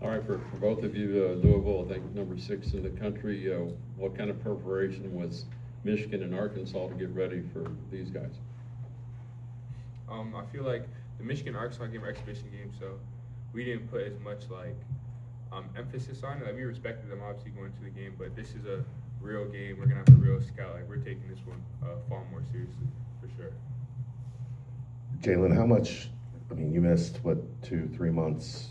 All right, for both of you, Louisville, I think number 6 in the country, what kind of preparation was Michigan and Arkansas to get ready for these guys? I feel like the Michigan-Arkansas game were exhibition games, so we didn't put as much emphasis on it. Like, we respected them obviously going to the game, but this is a real game. We're gonna have a real scout. Like, we're taking this one far more seriously for sure. Jalen, how much? I mean, you missed 2-3 months.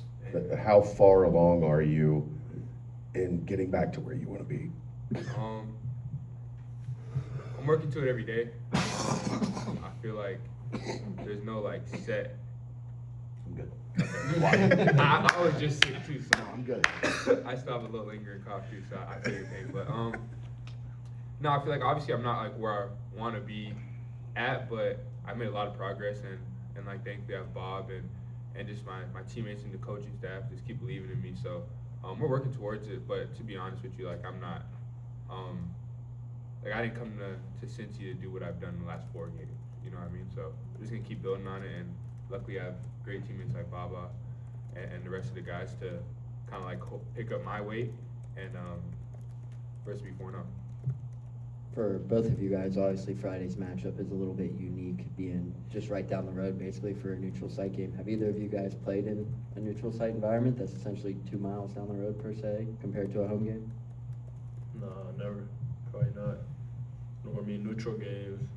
How far along are you in getting back to where you want to be? I'm working to it every day. I feel like there's no set. I'm good. I was just sick too, so I'm good. I still have a little lingering cough too, so I feel your pain. But no, I feel like obviously I'm not where I want to be at, but I made a lot of progress, and thankfully I have Bob and just my teammates and the coaching staff just keep believing in me. So we're working towards it. But to be honest with you, I'm not I didn't come to Cincy to do what I've done in the last 4 games. You know what I mean? So I'm just gonna keep building on it, and luckily I have great teammates like Baba and the rest of the guys to kind of pick up my weight and for us to be 4-0. For both of you guys, obviously Friday's matchup is a little bit unique, being just right down the road basically for a neutral site game. Have either of you guys played in a neutral site environment that's essentially 2 miles down the road per se compared to a home game? No, never. Probably not. I mean, neutral games,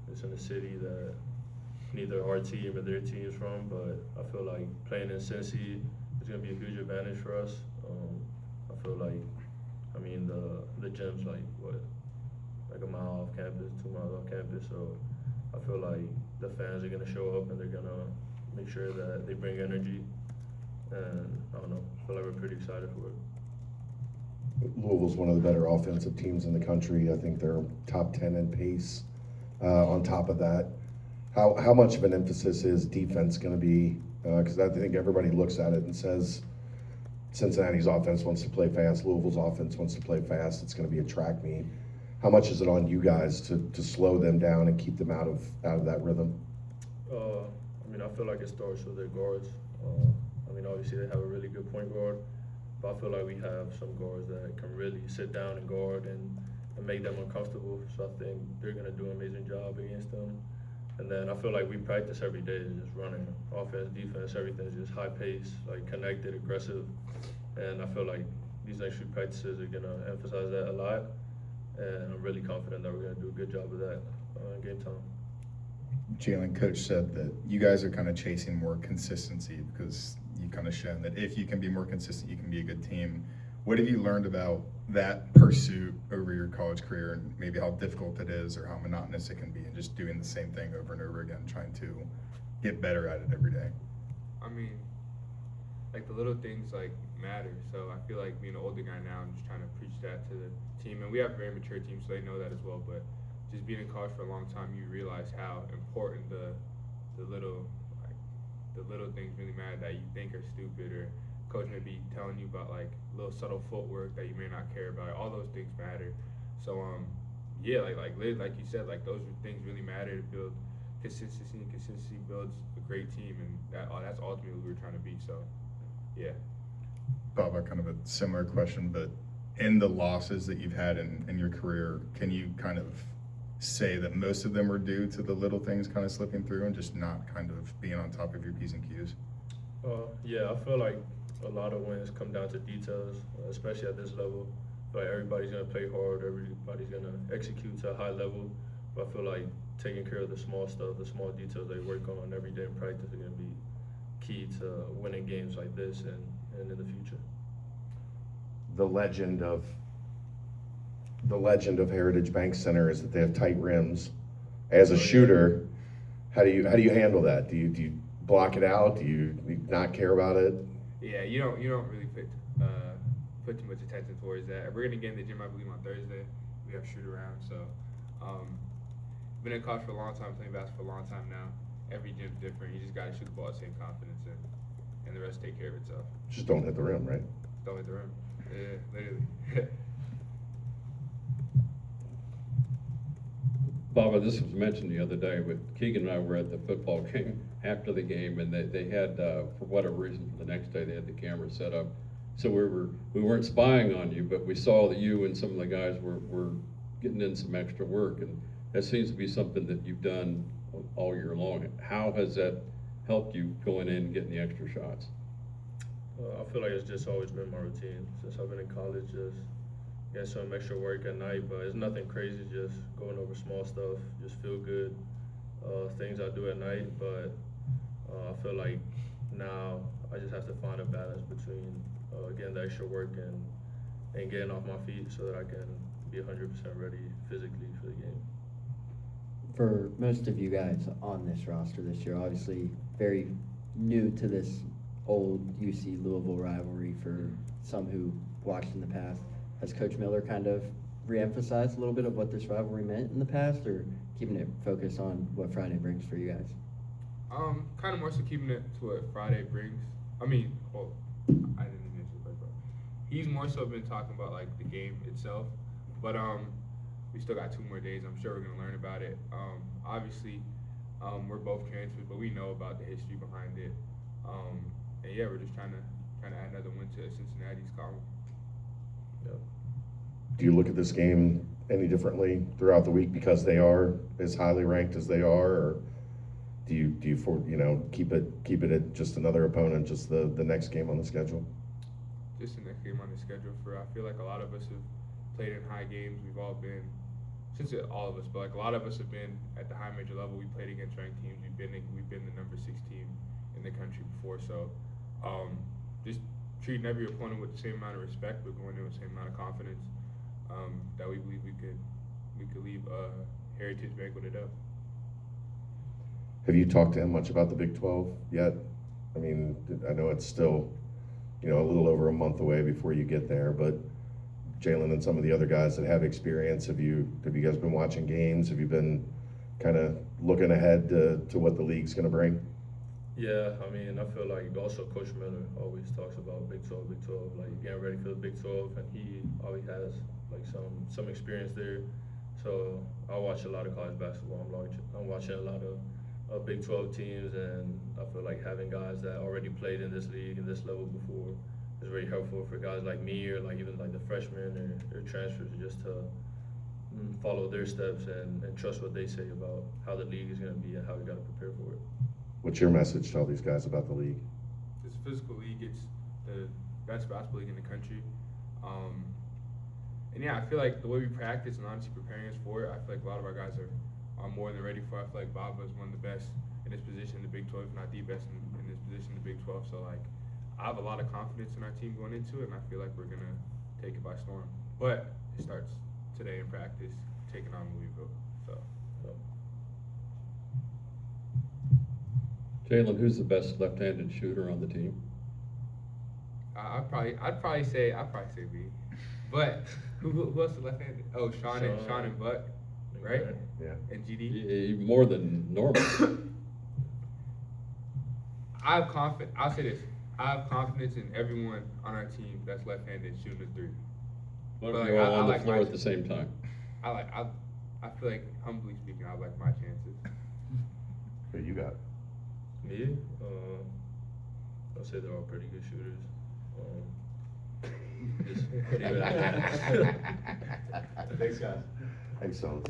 it's in a city that neither our team or their team is from, but I feel like playing in Cincy is going to be a huge advantage for us. I feel like, the gym's like a mile off campus, 2 miles off campus, so I feel like the fans are going to show up and they're going to make sure that they bring energy, and I don't know, I feel like we're pretty excited for it. Louisville's one of the better offensive teams in the country. I think they're top 10 in pace. On top of that, how much of an emphasis is defense going to be? Because I think everybody looks at it and says Cincinnati's offense wants to play fast, Louisville's offense wants to play fast. It's going to be a track meet. How much is it on you guys to slow them down and keep them out of that rhythm? I feel like it starts with their guards. Obviously they have a really good point guard, but I feel like we have some guards that can really sit down and guard and make them uncomfortable. So I think they're going to do an amazing job against them. And then I feel like we practice every day, just running offense, defense, everything's just high pace, connected, aggressive. And I feel like these next few practices are going to emphasize that a lot. And I'm really confident that we're going to do a good job of that in game time. Jalen, coach said that you guys are kind of chasing more consistency because you kind of shown that if you can be more consistent, you can be a good team. What have you learned about that pursuit over your college career, and maybe how difficult it is or how monotonous it can be, and just doing the same thing over and over again, trying to get better at it every day? The little things matter. So I feel like being an older guy now, I'm just trying to preach that to the team, and we have a very mature team, so they know that as well. But just being in college for a long time, you realize how important the little things really matter that you think are stupid, or coach may be telling you about little subtle footwork that you may not care about. All those things matter. So like you said, those things really matter to build consistency, and consistency builds a great team, and that's ultimately what we were trying to be. So yeah. Bob, kind of a similar question, but in the losses that you've had in your career, can you kind of say that most of them were due to the little things kind of slipping through and just not kind of being on top of your P's and Q's? Yeah, I feel like a lot of wins come down to details, especially at this level. Everybody's going to play hard, everybody's going to execute to a high level, but I feel like taking care of the small stuff, the small details they work on every day in practice are going to be key to winning games like this and in the future. The legend of Heritage Bank Center is that they have tight rims. As a shooter, how do you handle that? Do you block it out? Do you not care about it? Yeah, you don't really put too much attention towards that. We're gonna get in the gym, I believe, on Thursday. We have shoot around, so been in college for a long time, playing basketball for a long time now. Every gym's different. You just gotta shoot the ball with the same confidence, and the rest take care of itself. Just don't hit the rim, right? Don't hit the rim. Yeah, literally. Baba, this was mentioned the other day, but Keegan and I were at the football game after the game, and they had, for whatever reason, for the next day, they had the camera set up So we weren't spying on you, but we saw that you and some of the guys were getting in some extra work, and that seems to be something that you've done all year long. How has that helped you going in and getting the extra shots? I feel like it's just always been my routine since I've been in college, just getting some extra work at night, but it's nothing crazy, just going over small stuff, just feel good, things I do at night, but I feel like now I just have to find a balance between getting the extra work and getting off my feet so that I can be 100% ready physically for the game. For most of you guys on this roster this year, obviously very new to this old UC Louisville rivalry for some who watched in the past. Has Coach Miller kind of reemphasized a little bit of what this rivalry meant in the past, or keeping it focused on what Friday brings for you guys? Kind of more so keeping it to what Friday brings. I mean, well, I didn't even mention it, but he's more so been talking about like the game itself. But we still got 2 more days. I'm sure we're gonna learn about it. Obviously, we're both transfers, but we know about the history behind it. And yeah, we're just trying to add another win to Cincinnati's column. Yep. Do you look at this game any differently throughout the week because they are as highly ranked as they are, or do you keep it at just another opponent, just the next game on the schedule? Just the next game on the schedule. I feel like a lot of us have played in high games. We've all been, all of us, but like a lot of us have been at the high major level. We played against ranked teams. We've been the number 6 team in the country before. So just treating every opponent with the same amount of respect, but going in with the same amount of confidence that we believe we could leave Heritage banqueted up. Have you talked to him much about the Big 12 yet? I mean, I know it's still, a little over a month away before you get there, but Jalen and some of the other guys that have experience, have you guys been watching games? Have you been kind of looking ahead to what the league's going to bring? Yeah, I mean, I feel like also Coach Miller always talks about Big 12, like getting ready for the Big 12, and he always has like some experience there. So I watch a lot of college basketball. I'm watching a lot of Big 12 teams, and I feel like having guys that already played in this league and this level before is very helpful for guys like me, or like even like the freshmen or transfers, just to follow their steps and trust what they say about how the league is going to be and how we got to prepare for it. What's your message to all these guys about the league? It's a physical league. It's the best basketball league in the country. And yeah, I feel like the way we practice and honestly preparing us for it, I feel like a lot of our guys are more than ready for it. I feel like Baba is one of the best in this position in the Big 12, if not the best in this position in the Big 12. So like, I have a lot of confidence in our team going into it, and I feel like we're gonna take it by storm. But it starts today in practice, taking on Louisville. So. Jalen, who's the best left-handed shooter on the team? I'd probably say B. But who else is left-handed? Oh, Sean and Buck, right? Yeah. And GD. More than normal. I'll say this. I have confidence in everyone on our team that's left-handed shooting the 3. What But, if you're like, all I on the like floor my at the same time? I feel like, humbly speaking, I like my chances. Who you got? Me? I'll say they're all pretty good shooters. Just leave it at that. Thanks, guys. Thanks, fellas.